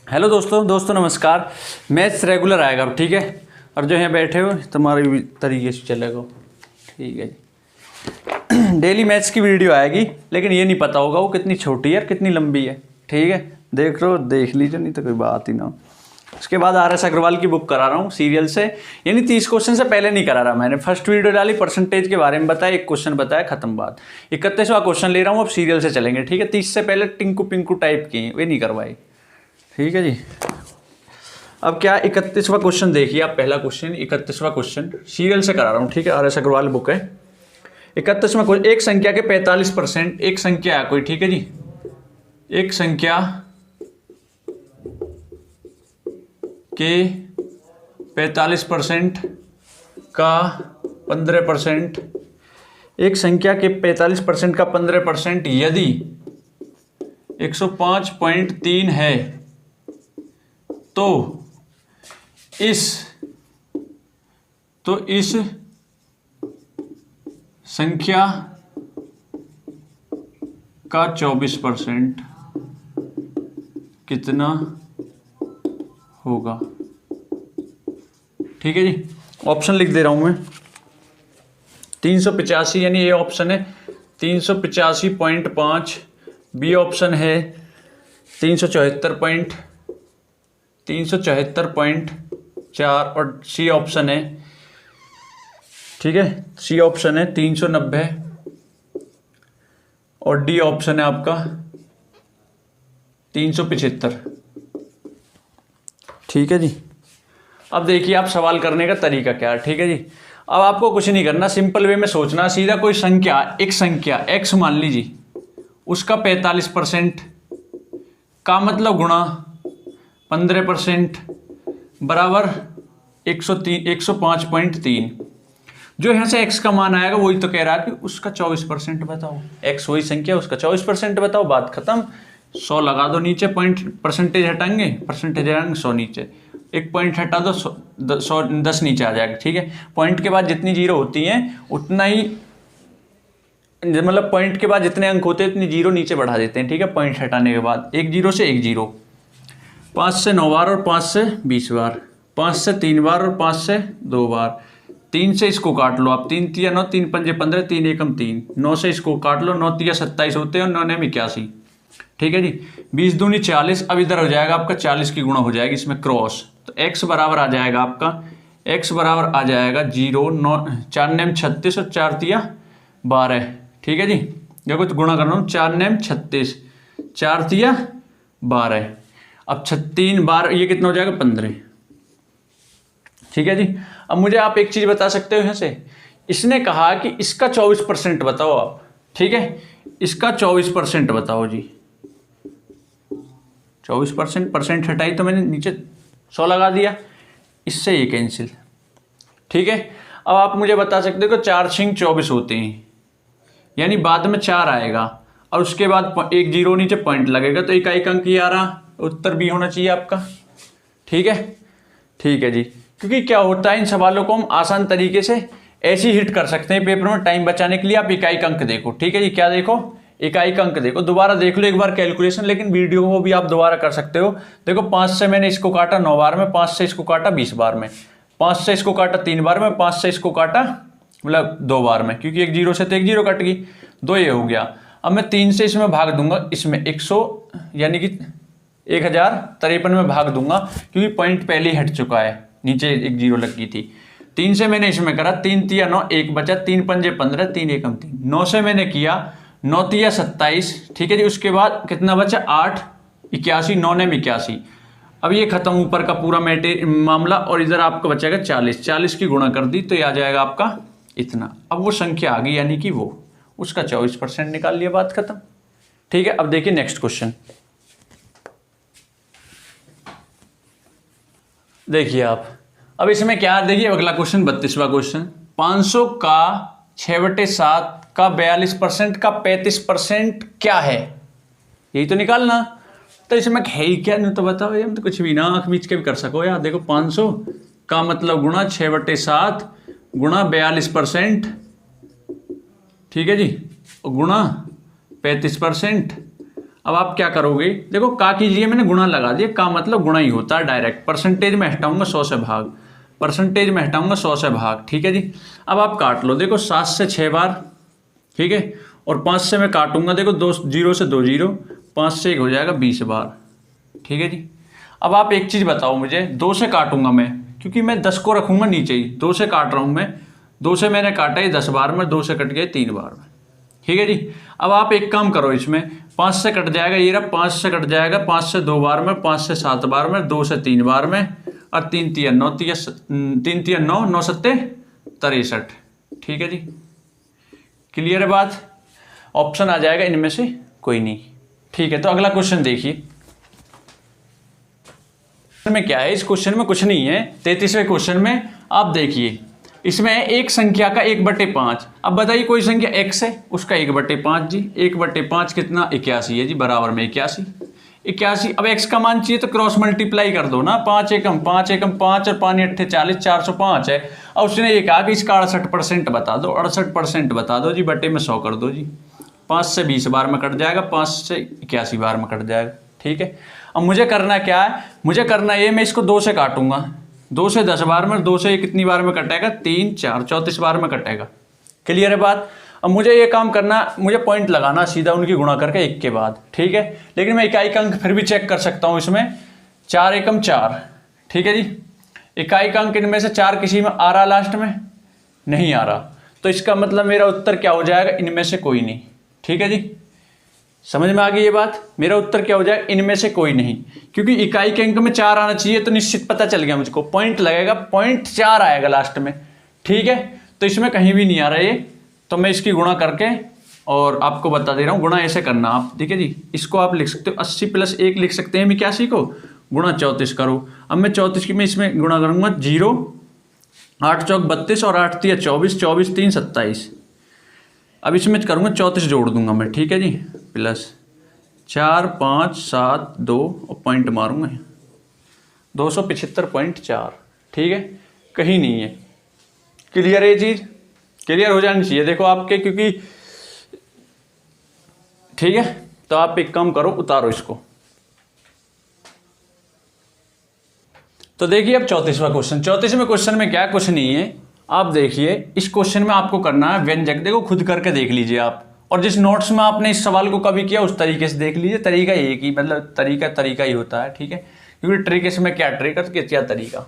Hello दोस्तों नमस्कार। Maths regular आएगा अब, ठीक है। और जो यहाँ बैठे हो तुम्हारे भी तरीके से चलेगा, ठीक है जी। डेली मैथ्स की वीडियो आएगी, लेकिन ये नहीं पता होगा वो कितनी छोटी है और कितनी लंबी है, ठीक है। देख लीजिए, नहीं तो कोई बात ही ना हो। उसके बाद RS अग्रवाल की बुक करा रहा हूँ सीरियल से, यानी 30 क्वेश्चन से पहले नहीं करा रहा मैंने। फर्स्ट वीडियो डाली, परसेंटेज के बारे में बताया, एक क्वेश्चन बताया, खत्म बात। 31वां क्वेश्चन ले रहा हूँ, अब सीरियल से चलेंगे, ठीक है। 30 से पहले टिंकू पिंकू टाइप की वे नहीं करवाई, ठीक है जी। अब क्या 31वां क्वेश्चन देखिए आप। पहला क्वेश्चन 31वां क्वेश्चन सीरियल से करा रहा हूँ, ठीक है। RS अग्रवाल बुक है। 31वां क्वेश्चन, एक संख्या के 45%, एक संख्या है कोई, ठीक है जी। एक संख्या के 45% का 15%, एक संख्या के 45% का 15% यदि 105.3 है तो इस संख्या का 24% कितना होगा, ठीक है जी। ऑप्शन लिख दे रहा हूं मैं। 385 यानी ए ऑप्शन है 385.5, बी ऑप्शन है 374.4 और सी ऑप्शन है, ठीक है। सी ऑप्शन है 390 और डी ऑप्शन है आपका 375, ठीक है जी। अब देखिए आप सवाल करने का तरीका क्या है, ठीक है जी। अब आपको कुछ नहीं करना, सिंपल वे में सोचना। सीधा कोई संख्या, एक संख्या x मान लीजिए, उसका 45% का मतलब गुणा 15% बराबर 105.3। जो यहाँ से x का मान आएगा वही तो कह रहा है कि उसका 24% बताओ। x वही संख्या, उसका 24% बताओ, बात खत्म। 100 लगा दो नीचे, परसेंटेज हटाएंगे 100 नीचे, एक पॉइंट हटा दो 10 नीचे आ जाएगा, ठीक है। पॉइंट के बाद जितनी जीरो होती हैं उतना ही, मतलब पॉइंट के बाद जितने अंक होते हैं उतनी जीरो नीचे बढ़ा देते हैं, ठीक है। पॉइंट हटाने के बाद एक जीरो से एक जीरो, 5 से 9 बार और 5 से 20 बार, 5 से 3 बार और 5 से 2 बार, 3 से इसको काट लो आप, 3 तिया 9, 3 पंजे 15, 3 एकम 3, 9 से इसको काट लो, 9 तिया 27 होते हैं और 9 9 81, ठीक है जी। 20 दूनी 40। अब इधर हो जाएगा आपका 40 की गुणा हो जाएगी इसमें क्रॉस, तो x बराबर आ जाएगा आपका, x बराबर आ जाएगा 0, 9 4 नेम 36 और 4 तिया 12, ठीक है जी। देखो तो गुणा कर रहा हूँ, 4 नेम 36, 4 तिया 12। अब 3 बार ये कितना हो जाएगा 15, ठीक है जी। अब मुझे आप एक चीज बता सकते हो यहाँ से, इसने कहा कि इसका 24% बताओ आप, ठीक है। इसका 24% बताओ जी। 24% परसेंट हटाई तो मैंने नीचे 100 लगा दिया, इससे ये कैंसिल, ठीक है। अब आप मुझे बता सकते हो कि 4 छिंग 24 होते हैं, यानी बाद में 4 आएगा और उसके बाद एक जीरो नीचे पॉइंट लगेगा, तो इकाई अंक ही आ रहा, उत्तर बी होना चाहिए आपका, ठीक है। ठीक है जी। क्योंकि क्या होता है, इन सवालों को हम आसान तरीके से ऐसे ही हिट कर सकते हैं पेपर में, टाइम बचाने के लिए। आप इकाई अंक देखो, ठीक है जी। क्या देखो, इकाई अंक देखो, दोबारा देख लो एक बार कैलकुलेशन, लेकिन वीडियो को भी आप दोबारा कर सकते हो। देखो 5 से मैंने इसको काटा 9 बार में, 5 से इसको काटा 20 बार में, 5 से इसको काटा 3 बार में, 5 से इसको काटा मतलब 2 बार में, क्योंकि एक जीरो से तो एक जीरो कट गई, 2 ये हो गया। अब मैं 3 से इसमें भाग दूंगा, इसमें 100 यानी कि 1053 में भाग दूंगा, क्योंकि पॉइंट पहले ही हट चुका है, नीचे एक जीरो लग गई थी। 3 से मैंने इसमें करा, 3 तिया 9, एक बचा, 3 पंजे 15, 3 एकम 3, 9 से मैंने किया 9 तिया 27, ठीक है जी। उसके बाद कितना बचा 8, 81, 9 ने 81। अब ये खत्म ऊपर का पूरा मामला, और इधर आपका बचेगा 40, 40 की गुणा कर दी तो ये आ जाएगा आपका इतना। अब वो संख्या आ गई, यानी कि वो उसका 24% निकाल लिया, बात खत्म, ठीक है। अब देखिए नेक्स्ट क्वेश्चन, देखिए आप। अब इसमें क्या देखिए, अगला क्वेश्चन 32वां क्वेश्चन, 500 का 6/7 का 42% का 35% क्या है, यही तो निकालना। तो इसमें है ही क्या, नहीं तो बताओ, ये तो कुछ भी ना आंख मीच के भी कर सको यार। देखो 500 का मतलब गुणा 6/7 गुणा 42%, ठीक है जी, गुणा 35%। अब आप क्या करोगे, देखो का कीजिए, मैंने गुणा लगा दिया, का मतलब गुणा ही होता है डायरेक्ट। परसेंटेज में हटाऊंगा 100 से भाग, परसेंटेज में हटाऊंगा 100 से भाग, ठीक है जी। अब आप काट लो, देखो 7 से 6 बार, ठीक है, और 5 से मैं काटूंगा, देखो 2 0 से 2 0, 5 से 1 हो जाएगा 20 बार, ठीक है जी। अब आप एक चीज़ बताओ मुझे, 2 से काटूंगा मैं, क्योंकि मैं 10 को रखूंगा नीचे ही, 2 से काट रहा हूँ मैं, 2 से मैंने काटा ही 10 बार में, 2 से कट गए 3 बार में, ठीक है जी। अब आप एक काम करो, इसमें 5 से कट जाएगा, ये रहा 5 से कट जाएगा, 5 से 2 बार में, 5 से 7 बार में, 2 से 3 बार में, और 3 3 9, 3 3 9, 9 7 63, ठीक है जी। क्लियर है बात, ऑप्शन आ जाएगा इनमें से कोई नहीं, ठीक है। तो अगला क्वेश्चन देखिए, में क्या है, इस क्वेश्चन में कुछ नहीं है। 33वें क्वेश्चन में आप देखिए, इसमें एक संख्या का 1/5। अब बताइए कोई संख्या x है, उसका 1/5 जी, 1/5 कितना 81 है जी, बराबर में 81। अब x का मान चाहिए तो क्रॉस मल्टीप्लाई कर दो ना, 5 एकम 5 एकम 5 और 5 8 40, 405 है। और उसने ये कहा कि इसका 68% बता दो, 68% बता दो जी, बटे में 100 कर दो जी। 5 से 20 बार में कट जाएगा, 5 से 81 बार में कट जाएगा, ठीक है। अब मुझे करना क्या है, मुझे करना ये, मैं इसको 2 से काटूंगा, 2 से 10 बार में, 2 से ये कितनी बार में कटेगा, 3 4 34 बार में कटेगा। क्लियर है बात। अब मुझे ये काम करना, मुझे पॉइंट लगाना सीधा उनकी गुणा करके एक के बाद, ठीक है। लेकिन मैं इकाई का अंक फिर भी चेक कर सकता हूँ इसमें, 4 एकम 4, ठीक है जी। इकाई का अंक इनमें से 4 किसी में आ रहा, लास्ट में नहीं आ रहा, तो इसका मतलब मेरा उत्तर क्या हो जाएगा, इनमें से कोई नहीं, ठीक है जी। समझ में आ गई ये बात, मेरा उत्तर क्या हो जाएगा, इनमें से कोई नहीं, क्योंकि इकाई के अंक में 4 आना चाहिए, तो निश्चित पता चल गया मुझको, पॉइंट लगेगा, 0.4 आएगा लास्ट में, ठीक है। तो इसमें कहीं भी नहीं आ रहा ये, तो मैं इसकी गुणा करके और आपको बता दे रहा हूँ, गुणा ऐसे करना आप, ठीक है जी। इसको आप लिख सकते हो 80 + 1 लिख सकते हैं 81 को, गुणा 34 करो। अब मैं 34 की मैं इसमें गुणा करूँगा, 0 8 चौक 32 और 8 तिया 24, 24 3 27। अब इसमें करूँगा 34 जोड़ दूंगा मैं, ठीक है जी, प्लस 4 5 7 2 और पॉइंट मारूंगा 275.4, ठीक है, कहीं नहीं है। क्लियर है ये चीज़, क्लियर हो जानी चाहिए देखो आपके, क्योंकि ठीक है। तो आप एक काम करो, उतारो इसको। तो देखिए अब 34वां क्वेश्चन, 34वें क्वेश्चन में क्या, कुछ नहीं है। आप देखिए इस क्वेश्चन में आपको करना है व्यंजक, देखो खुद करके देख लीजिए आप, और जिस नोट्स में आपने इस सवाल को कभी किया उस तरीके से देख लीजिए। तरीका एक ही, मतलब तरीका ही होता है, ठीक है, क्योंकि ट्रिक इसमें क्या ट्रिक है, क्या तरीका।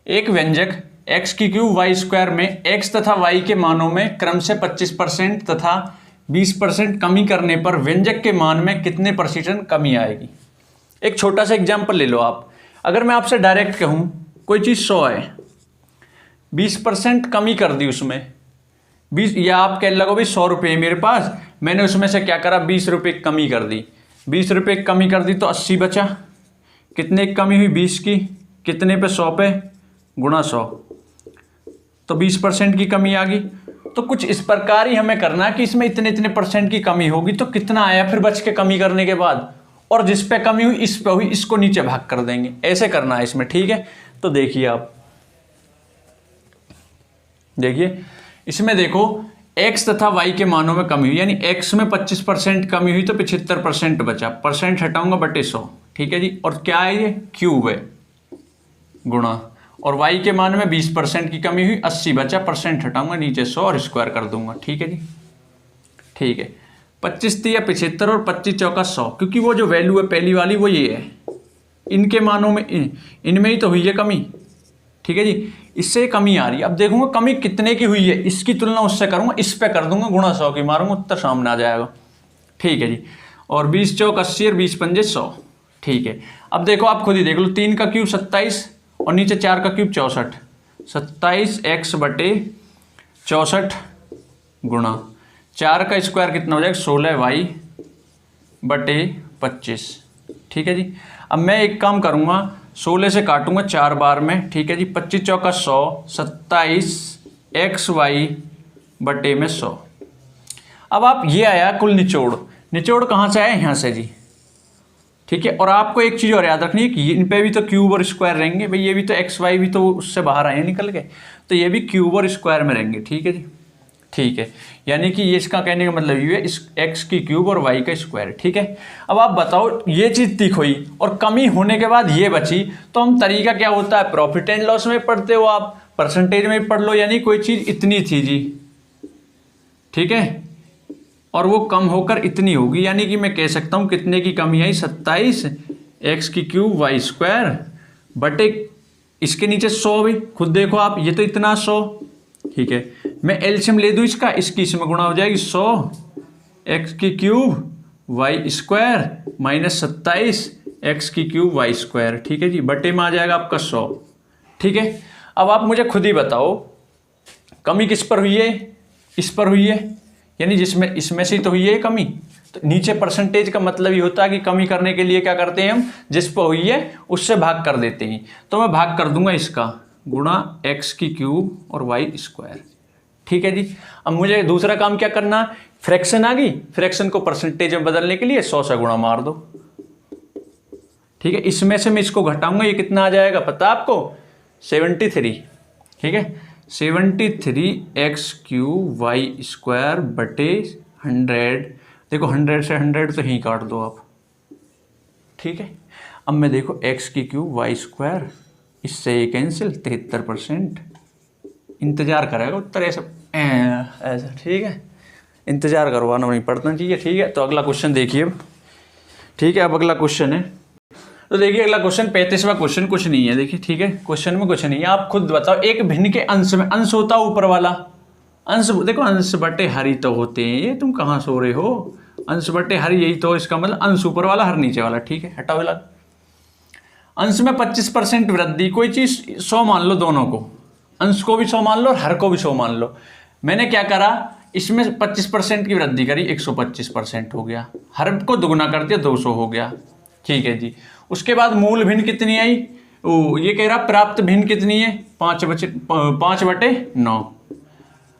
एक व्यंजक x³ में x तथा y के मानों में क्रम से 25% तथा 20% कमी करने पर व्यंजक के मान में कितने प्रतिशत कमी आएगी। एक छोटा सा एग्जाम्पल ले लो आप, अगर मैं आपसे डायरेक्ट कहूँ कोई चीज़ 100 है, 20% कमी कर दी उसमें 20, या आप कह लगो भाई 100 रुपये मेरे पास, मैंने उसमें से क्या करा, 20 रुपये कमी कर दी, 20 रुपये कमी कर दी तो 80 बचा। कितने की कमी हुई, 20 की, कितने पे, 100 पे, गुणा 100, तो 20% की कमी आ गई। तो कुछ इस प्रकार ही हमें करना है कि इसमें इतने इतने % की कमी होगी तो कितना आया फिर बच के कमी करने के बाद, और जिस पे कमी हुई इस पे हुई, इसको नीचे भाग कर देंगे, ऐसे करना है इसमें, ठीक है। तो देखिए आप, देखिए इसमें देखो x तथा y के मानों में कमी हुई, यानी x में 25% कमी हुई तो 75% बचा, परसेंट हटाऊंगा बटे 100, ठीक है जी। और क्या है ये, क्यूब है, गुणा, और y के मान में 20% की कमी हुई, 80 बचा, परसेंट हटाऊंगा नीचे 100 और स्क्वायर कर दूंगा, ठीक है जी, ठीक है। 25 तिया 75 और 25 चौका 100, क्योंकि वो जो वैल्यू है पहली वाली वो ये है, इनके मानों में इनमें ही तो हुई है कमी, ठीक है जी, इससे कमी आ रही है। अब देखूंगा कमी कितने की हुई है, इसकी तुलना उससे करूंगा, इस पे कर दूंगा गुणा 100 की, मारूंगा उत्तर सामने आ जाएगा, ठीक है जी। और 20 चौक 80 और 20 पंजे 100, ठीक है। अब देखो आप खुद ही देख लो, 3 का क्यूब 27 और नीचे 4 का क्यूब 64, 27x बटे 64 गुणा 4 का स्क्वायर कितना हो जाएगा, 16y बटे 25, ठीक है जी। अब मैं एक काम करूंगा, 16 से काटूंगा 4 बार में, ठीक है जी, 25 चौका 100, 27xy बटे में 100। अब आप ये आया कुल निचोड़, निचोड़ कहाँ से आया, यहाँ से जी, ठीक है। और आपको एक चीज़ और याद रखनी है कि इन पे भी तो क्यूब और स्क्वायर रहेंगे भाई, ये भी तो xy भी तो उससे बाहर आए निकल के, तो ये भी क्यूब और स्क्वायर में रहेंगे, ठीक है जी, ठीक है। यानी कि ये इसका कहने का मतलब ये है इस एक्स की क्यूब और वाई का स्क्वायर। ठीक है, अब आप बताओ ये चीज़ ठीक हुई और कमी होने के बाद ये बची, तो हम तरीका क्या होता है, प्रॉफिट एंड लॉस में पढ़ते हो आप, परसेंटेज में पढ़ लो, यानी कोई चीज़ इतनी थी जी, ठीक है, और वो कम होकर इतनी होगी, यानी कि मैं कह सकता हूँ कितने की कमी आई, 27 एक्स की क्यूब वाई स्क्वायर बटे इसके नीचे 100 भी, खुद देखो आप, ये तो इतना 100, ठीक है, मैं एलसीएम ले दूँ इसका, इसकी इसमें गुणा हो जाएगी 100 एक्स की cube Y square minus 27 X की क्यूब वाई स्क्वायर, ठीक है जी, बटे में आ जाएगा आपका 100। ठीक है, अब आप मुझे खुद ही बताओ कमी किस पर हुई है, इस पर हुई है, यानी जिसमें इसमें से तो हुई है कमी, तो नीचे परसेंटेज का मतलब ही होता है कि कमी करने के लिए क्या करते हैं हम, जिस पर हुई है उससे भाग कर देते हैं, तो मैं भाग कर दूंगा इसका गुणा एक्स की क्यूब और वाई स्क्वायर। ठीक है जी, अब मुझे दूसरा काम क्या करना, फ्रैक्शन आ गई, फ्रैक्शन को परसेंटेज में बदलने के लिए 100 से गुणा मार दो। ठीक है, इसमें से मैं इसको घटाऊंगा, ये कितना आ जाएगा पता आपको, 73। ठीक है, 73 एक्स क्यूब वाई स्क्वायर बटे 100, देखो 100 से 100 तो यहीं काट दो आप। ठीक है, अब मैं देखो एक्स की क्यूब वाई स्क्वायर, इससे ये कैंसिल, 73%, इंतजार करेगा उत्तर ऐसा ऐसा। ठीक है, इंतजार करवाना नहीं पड़ता चाहिए। ठीक है, तो अगला क्वेश्चन देखिए। ठीक है, अब अगला क्वेश्चन है, तो देखिए अगला क्वेश्चन 35वां क्वेश्चन, कुछ नहीं है, देखिए, ठीक है, क्वेश्चन में कुछ नहीं है, आप खुद बताओ, एक भिन्न के अंश में, अंश होता है ऊपर वाला, अंश देखो, अंश बटे हर ही तो होते हैं, ये तुम कहाँ सो रहे हो, अंश बटे हर यही तो, इसका मतलब अंश ऊपर वाला हर नीचे वाला। ठीक है, हटाओ वाला, अंश में 25% वृद्धि, कोई चीज 100 मान लो, दोनों को, अंश को भी 100 मान लो और हर को भी 100 मान लो। मैंने क्या करा, इसमें 25% की वृद्धि करी, 125% हो गया, हर को दुगना कर दिया, 200 हो गया। ठीक है जी, उसके बाद मूल भिन्न कितनी आई, ये कह रहा प्राप्त भिन्न कितनी है, 5/9।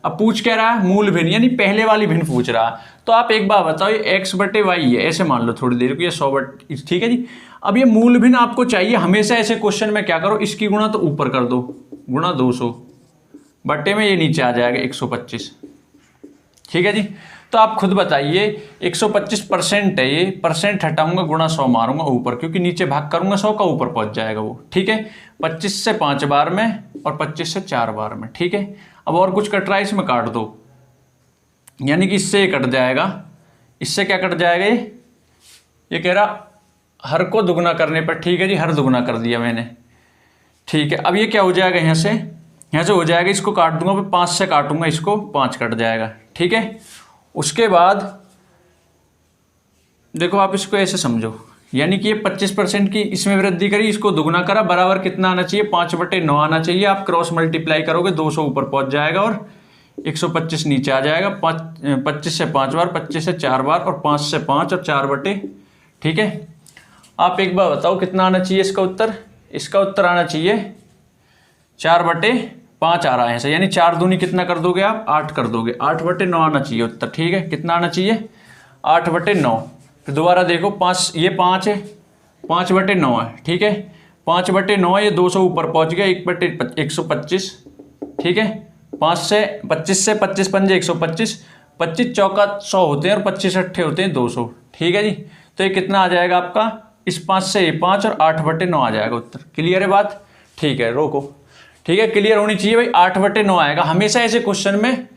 अब पूछ क्या रहा है, मूल भिन्न, यानी पहले वाली भिन्न पूछ रहा है, तो आप एक बार बताओ, ये x बटे वाई है, ऐसे मान लो थोड़ी देर को, ये 100 बटे, ठीक है जी। अब ये मूल भिन्न आपको चाहिए, हमेशा ऐसे क्वेश्चन में क्या करो, इसकी गुणा तो ऊपर कर दो, गुणा 200 बटे में ये नीचे आ जाएगा 125। ठीक है जी, तो आप खुद बताइए, 125% है ये, परसेंट हटाऊंगा, गुणा 100 मारूंगा ऊपर, क्योंकि नीचे भाग करूंगा 100 का, ऊपर पहुंच जाएगा वो। ठीक है, 25 से 5 बार में और 25 से 4 बार में। ठीक है, अब और कुछ कट रहा है, इसमें काट दो, यानी कि इससे कट जाएगा, इससे क्या कट जाएगा, ये कह रहा हर को दुगना करने पर। ठीक है जी, हर दुगना कर दिया मैंने। ठीक है, अब ये क्या हो जाएगा, यहाँ से हो जाएगा, इसको काट दूंगा, फिर 5 से काटूंगा इसको, 5 कट जाएगा। ठीक है, उसके बाद देखो आप इसको ऐसे समझो, यानी कि ये 25% की इसमें वृद्धि करी, इसको दुगना करा, बराबर कितना आना चाहिए, 5/9 आना चाहिए। आप क्रॉस मल्टीप्लाई करोगे, 200 ऊपर पहुंच जाएगा और 125 नीचे आ जाएगा। 25 से 5 बार, 25 से 4 बार और 5 से 5 और 4 बटे। ठीक है, आप एक बार बताओ कितना आना चाहिए इसका उत्तर, इसका उत्तर आना चाहिए 4/5 आ रहा है ऐसा, यानी 4 दूनी कितना कर दोगे आप, 8 कर दोगे, 8/9 आना चाहिए उत्तर। ठीक है, कितना आना चाहिए, 8/9। फिर दोबारा देखो, 5, ये 5 है, 5/9 है। ठीक है, 5/9, ये 200 ऊपर पहुंच गया, 1/125। ठीक है, 25 से 25 पंजे 125, 25 चौका 100 होते हैं और 25 अट्ठे होते हैं 200। ठीक है जी, तो ये कितना आ जाएगा आपका, इस 5 से ये 5 और 8/9 आ जाएगा उत्तर। क्लियर है बात, ठीक है, रोको। ठीक है, क्लियर होनी चाहिए भाई, 8/9 आएगा हमेशा ऐसे क्वेश्चन में।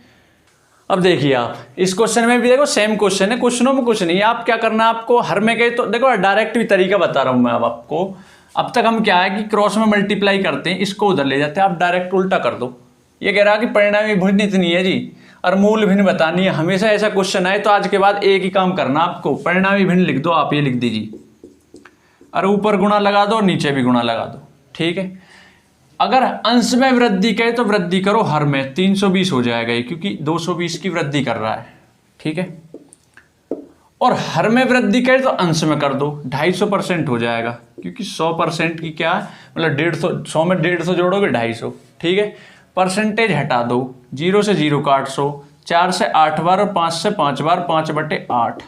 अब देखिए आप इस क्वेश्चन में भी देखो, सेम क्वेश्चन है, क्वेश्चनों में कुछ नहीं है, आप क्या करना है आपको, हर में कहे तो देखो, डायरेक्ट भी तरीका बता रहा हूं मैं अब आपको। अब तक हम क्या है कि क्रॉस में मल्टीप्लाई करते हैं, इसको उधर ले जाते हैं, आप डायरेक्ट उल्टा कर दो। ये कह रहा कि परिणामी भिन्न इतनी है जी, और मूल भिन्न बतानी है। हमेशा ऐसा क्वेश्चन आए तो आज के बाद एक ही काम करना आपको, परिणामी भिन्न लिख दो, आप ये लिख दीजिए, और ऊपर गुणा लगा दो, नीचे भी गुणा लगा दो। ठीक है, अगर अंश में वृद्धि कहे तो वृद्धि करो हर में, 320 हो जाएगा ये, क्योंकि 220 की वृद्धि कर रहा है। ठीक है, और हर में वृद्धि करे तो अंश में कर दो, 250% हो जाएगा, क्योंकि 100% की क्या है, मतलब 150, 100 में 150 जोड़ोगे 250। ठीक है, परसेंटेज हटा दो, 0 से 0 काट 100, 4 से 8 बार और 5 से 5 बार, 5/8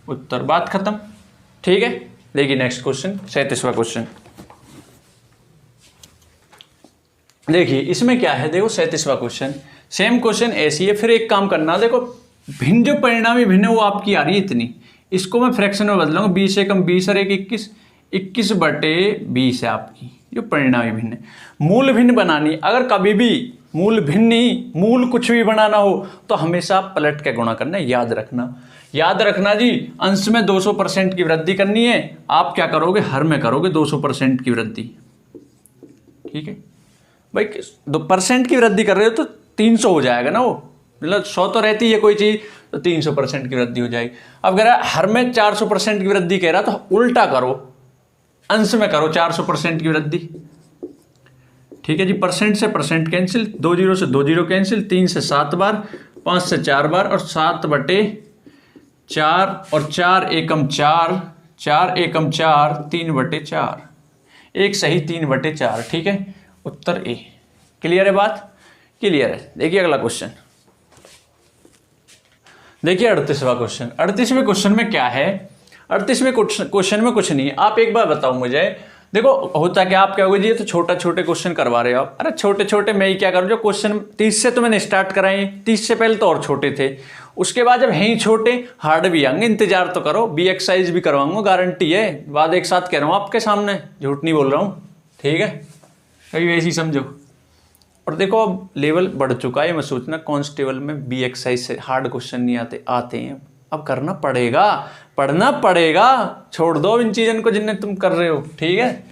उत्तर, बात खत्म। ठीक है, देखिए नेक्स्ट क्वेश्चन, 37वां क्वेश्चन देखिए, इसमें क्या है, देखो 37वां क्वेश्चन, सेम क्वेश्चन ऐसी है। फिर एक काम करना, देखो भिन्न जो परिणामी भिन्न है वो आपकी आ रही है इतनी, इसको मैं फ्रैक्शन में बदलूंगा, 20 से कम 20 और 1 21, 21/20 है आपकी जो परिणामी भिन्न है। मूल भिन्न बनानी, अगर कभी भी मूल भिन्न ही मूल कुछ भी बनाना हो तो हमेशा पलट के गुणा करना है, याद रखना जी। अंश में 200% की वृद्धि करनी है, आप क्या करोगे, हर में करोगे 200% की वृद्धि। ठीक है भाई, 2% की वृद्धि कर रहे हो तो 300 हो जाएगा ना, वो मतलब 100 तो रहती है कोई चीज़, तो 300% की वृद्धि हो जाएगी। अब अगर हर में 400% की वृद्धि कह रहा तो उल्टा करो, अंश में करो 400% की वृद्धि। ठीक है जी, परसेंट से परसेंट कैंसिल, 2 जीरो से 2 जीरो कैंसिल, 3 से 7 बार, 5 से 4 बार और 7/4 और 4 एकम 4, 4 एकम 4, 3/4, एक सही 3/4। ठीक है, उत्तर ए। क्लियर है बात? क्लियर है। देखिए अगला क्वेश्चन, देखिए 38वां क्वेश्चन। 38वें क्वेश्चन में क्या है, 38वें क्वेश्चन में कुछ नहीं है। आप एक बार बताओ मुझे, देखो होता क्या, आप क्या होगा जी ये तो छोटे क्वेश्चन करवा रहे हो आप। अरे छोटे मैं ही क्या करूँ, जो क्वेश्चन 30 से तो मैंने स्टार्ट कराए, 30 से पहले तो और छोटे थे, उसके बाद जब हैं ही छोटे हार्ड भी आएंगे, इंतजार तो करो, बी एक्सरसाइज भी करवाऊंगा, गारंटी है। बात एक साथ कह रहा हूँ आपके सामने, झूठ नहीं बोल रहा हूँ। ठीक है, कभी वैसे ही समझो। और देखो अब लेवल बढ़ चुका है, मैं सोचना कांस्टेबल में बी एक्सरसाइज से हार्ड क्वेश्चन नहीं आते हैं, अब करना पड़ेगा, पढ़ना पड़ेगा, छोड़ दो इन चीज़ों को जिन्हें तुम कर रहे हो। ठीक है,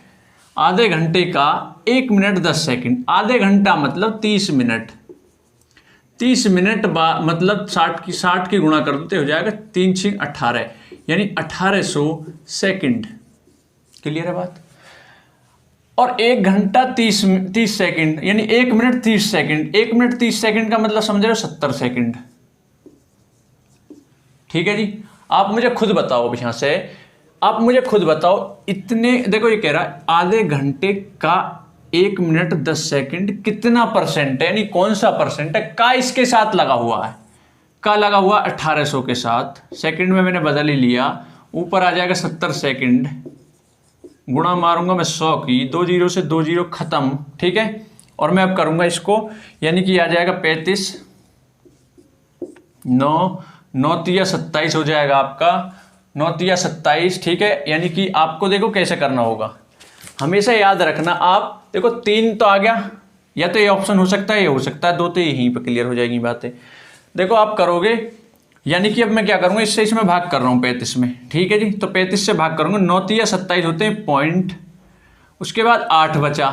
आधे घंटे का 1 मिनट 10 सेकंड, आधे घंटा मतलब 30 मिनट, 30 मिनट मतलब 60 की गुणा कर देते हो जाएगा 3 6 18, यानी 1800 सेकंड। क्लियर है बात? और 1 घंटा 30 सेकंड, यानी 1 मिनट 30 सेकंड, 1 मिनट 30 सेकंड का मतलब समझ रहे हो 70 सेकंड। ठीक है जी, आप मुझे खुद बताओ, अब यहां से आप मुझे खुद बताओ, इतने देखो ये कह रहा है आधे घंटे का 1 मिनट 10 सेकंड कितना परसेंट है, यानी कौन सा परसेंट है, का इसके साथ लगा हुआ है, का लगा हुआ 1800 के साथ, सेकंड में मैंने बदल ही लिया, ऊपर आ जाएगा 70 सेकंड, गुणा मारूंगा मैं 100 की, 2 जीरो से 2 जीरो खत्म। ठीक है, और मैं अब करूंगा इसको, यानी कि आ जाएगा 35, 9 तिया 27 हो जाएगा आपका, 9 तिया 27। ठीक है, यानी कि आपको देखो कैसे करना होगा, हमेशा याद रखना। आप देखो 3 तो आ गया, या तो ये ऑप्शन हो सकता है, ये हो सकता है, 2 तो यहीं पर क्लियर हो जाएगी बातें। देखो आप करोगे, यानी कि अब मैं क्या करूंगा, इसमें भाग कर रहा हूँ 35 में। ठीक है जी, तो 35 से भाग करूंगा, 9 तिया 27 होते हैं पॉइंट, उसके बाद 8 बचा,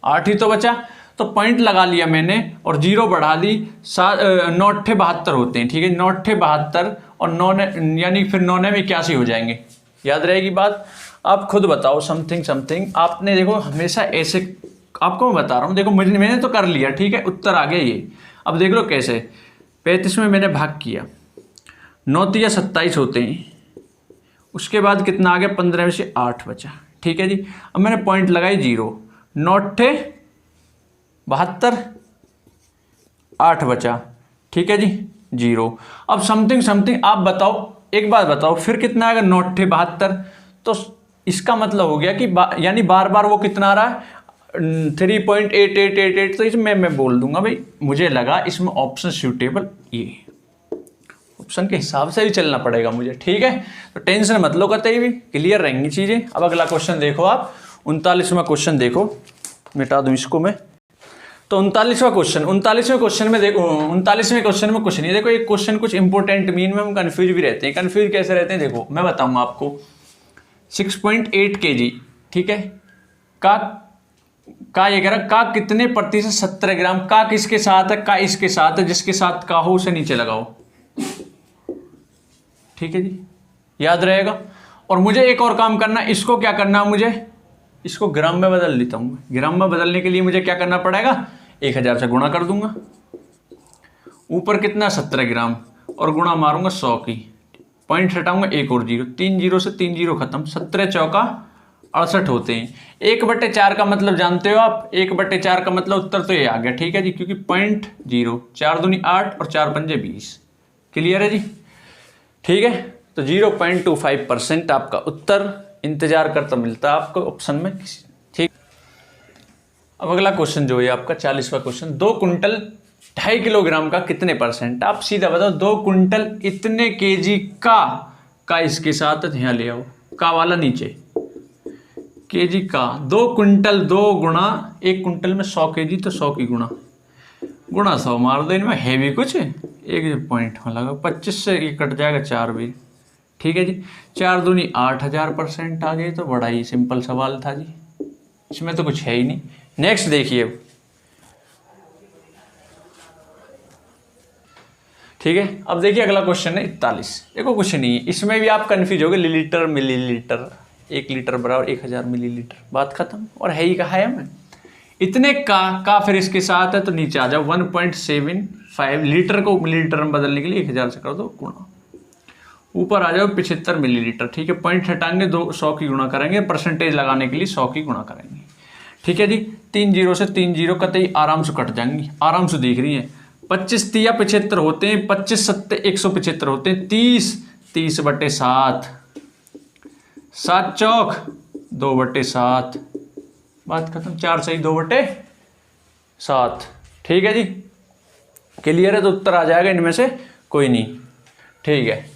8 ही तो बचा, तो पॉइंट लगा लिया मैंने और 0 बढ़ा दी, 9 8 72 होते हैं। ठीक है, 9 8 72 और 9 यानी फिर 9 में 81 हो जाएंगे। याद रहेगी बात? आप खुद बताओ, समथिंग आपने देखो हमेशा ऐसे, आपको मैं बता रहा हूँ, देखो मैंने तो कर लिया। ठीक है, उत्तर आ गया ये। अब देख लो कैसे, 35 में मैंने भाग किया, 9 तिया 27 होते हैं, उसके बाद कितना आ गया, 15 में से 8 बचा। ठीक है जी, अब मैंने पॉइंट लगाई 0, 9 8 72, 8 बचा। ठीक है जी, 0। अब समथिंग आप बताओ, एक बात बताओ, फिर कितना आएगा, 9 8 72, तो इसका मतलब हो गया कि यानी बार बार वो कितना आ रहा है, 3.8888। तो इसमें मैं बोल दूंगा भाई, मुझे लगा इसमें ऑप्शन सूटेबल, ये ऑप्शन के हिसाब से भी चलना पड़ेगा मुझे। ठीक है, तो टेंशन मत लो, कतई भी क्लियर रहेंगी चीजें। अब अगला क्वेश्चन देखो आप, 39वां क्वेश्चन देखो, मिटा दूं इसको मैं। तो 39वां क्वेश्चन में देखो, 39वें क्वेश्चन में कुछ नहीं, देखो एक क्वेश्चन कुछ इंपॉर्टेंट मीन में हम कंफ्यूज भी रहते हैं। कंफ्यूज कैसे रहते हैं, देखो मैं बताऊंगा आपको। 6.8 kg, ठीक है, का ये कह रहा, का कितने प्रतिशत 17 ग्राम, का किसके साथ है, का इसके साथ है, जिसके साथ का हो उसे नीचे लगाओ। ठीक है जी, याद रहेगा। और मुझे एक और काम करना, इसको क्या करना, मुझे इसको ग्राम में बदल लेता हूँ। ग्राम में बदलने के लिए मुझे क्या करना पड़ेगा, 1000 से गुणा कर दूंगा, ऊपर कितना 17 ग्राम, और गुणा मारूंगा 100 की, पॉइंट हटाऊंगा 1 और 0, 3 जीरो से 3 जीरो खत्म, 17 चौका 68 होते हैं। 1/4 का मतलब जानते हो आप, 1/4 का मतलब उत्तर तो ये आ गया। ठीक है जी, क्योंकि पॉइंट 0, 4 दूनी 8 और 4 पंजे 20। क्लियर है जी? ठीक है, तो 0.25% आपका उत्तर इंतजार करता मिलता है आपको ऑप्शन में किसी। ठीक, अब अगला क्वेश्चन जो है आपका 40वां क्वेश्चन, 2 कुंटल 2.5 किलोग्राम का कितने परसेंट? आप सीधा बताओ, 2 कुंटल इतने केजी का इसके साथ यहाँ ले आओ, का वाला नीचे, केजी का 2 कुंटल, 2 गुणा 1 कुंटल में 100 केजी, तो 100 की गुणा 100 मार दो, इनमें है भी कुछ, एक पॉइंट में लगा 25 से ये कट जाएगा 4 भी। ठीक है जी, 4 दूनी 8000% आ गए। तो बड़ा ही सिंपल सवाल था जी, इसमें तो कुछ है ही नहीं। नेक्स्ट देखिए, ठीक है, अब देखिए अगला क्वेश्चन है 41। देखो कुछ नहीं है, इसमें भी आप कंफ्यूज हो गए, लीटर मिलीलीटर, 1 लीटर बराबर 1000 मिलीलीटर, बात खत्म। और है ही कहा है हमें इतने का फिर इसके साथ है, तो नीचे आ जाओ 1.75 लीटर को मिलीलीटर में बदलने के लिए 1000 से कर दो गुणा, ऊपर आ जाओ 75 मिलीलीटर। ठीक है, पॉइंट हटाएंगे, 100 की गुणा करेंगे, परसेंटेज लगाने के लिए 100 की गुणा करेंगे। ठीक है जी, 3 जीरो से 3 जीरो कतई आराम से कट जाएंगी, आराम से दिख रही है। 25 तिया 75 होते हैं, 25 सत्ते 175 होते हैं, 30/7, 7 चौक 2/7, बात खत्म। 4 सही 2/7। ठीक है जी, क्लियर है? तो उत्तर आ जाएगा इनमें से कोई नहीं। ठीक है,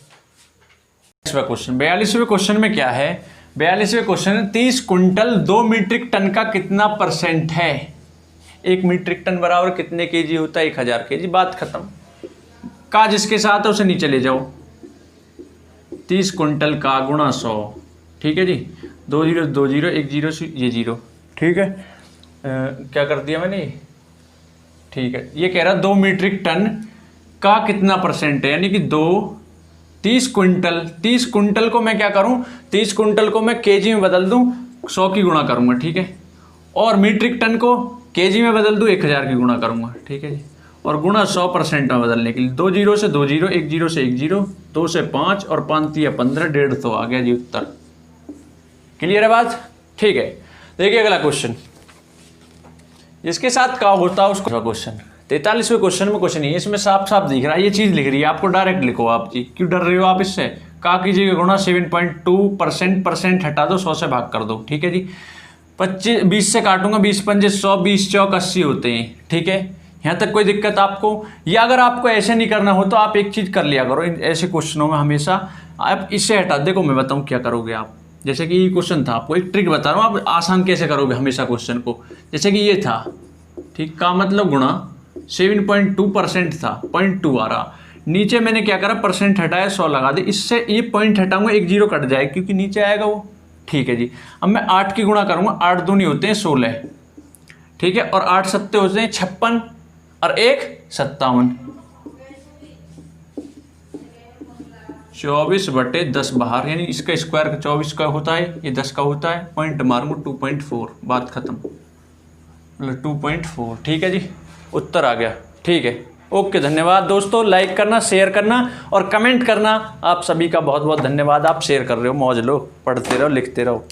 क्वेश्चन 42वें क्वेश्चन में क्या है? 42वें क्वेश्चन 30 कुंटल 2 मीट्रिक टन का कितना परसेंट है? 1 मीट्रिक टन बराबर कितने केजी होता है? 1000 केजी, बात खत्म। का जिसके साथ है उसे नीचे ले जाओ, 30 कुंटल का गुणा 100। ठीक है जी, 2 जीरो 2 जीरो, 1 जीरो से ये जीरो। ठीक है, क्या कर दिया मैंने? ठीक है, ये कह रहा 2 मीट्रिक टन का कितना परसेंट है, यानी कि 30 कुंटल को मैं क्या करूं, 30 कुंटल को मैं केजी में बदल दूं, 100 की गुणा करूंगा। ठीक है, और मीट्रिक टन को केजी में बदल दूं, 1000 की गुणा करूंगा। ठीक है जी, और गुणा 100% में बदलने के लिए 2 जीरो से 2 जीरो, 1 जीरो से 1 जीरो, 2 से 5 और 5 तिया 15, 150 आ गया जी उत्तर। क्लियर है बात? ठीक है, देखिए अगला क्वेश्चन, जिसके साथ का होता है उसको क्वेश्चन। 43वें क्वेश्चन में कुछ नहीं है, इसमें साफ साफ दिख रहा है, ये चीज लिख रही है, आपको डायरेक्ट लिखो। आप जी क्यों डर रहे हो आप इससे? का कीजिएगा गुणा 7.2%, परसेंट हटा दो, 100 से भाग कर दो। ठीक है जी, 20 से काटूंगा, 20 पंजे 100, 20 चौक 80 होते हैं। ठीक है, यहाँ तक कोई दिक्कत आपको? या अगर आपको ऐसे नहीं करना हो तो आप एक चीज कर लिया करो, ऐसे क्वेश्चनों में हमेशा आप इससे हटा, देखो मैं बताऊँ क्या करोगे आप। जैसे कि ये क्वेश्चन था, आपको एक ट्रिक बता रहा हूँ, आप आसान कैसे करोगे हमेशा क्वेश्चन को। जैसे कि ये था, ठीक, का मतलब गुणा 7.2% था, 0.2 आ रहा, नीचे मैंने क्या करा, परसेंट हटाया, 100 लगा दे, इससे ये पॉइंट हटाऊंगा, 1 जीरो कट जाएगा क्योंकि नीचे आएगा वो। ठीक है जी, अब मैं 8 की गुणा करूंगा, 8 दूनी होते हैं 16। ठीक है, और 8 सत्ते होते हैं 56 और 1 57, 24/10 बाहर, यानी इसका स्क्वायर 24 का होता है, ये 10 का होता है, पॉइंट मारूंगा 2.4, बात खत्म, मतलब 2.4। ठीक है जी, उत्तर आ गया। ठीक है, ओके, धन्यवाद दोस्तों। लाइक करना, शेयर करना और कमेंट करना। आप सभी का बहुत बहुत धन्यवाद, आप शेयर कर रहे हो, मौज लो, पढ़ते रहो, लिखते रहो।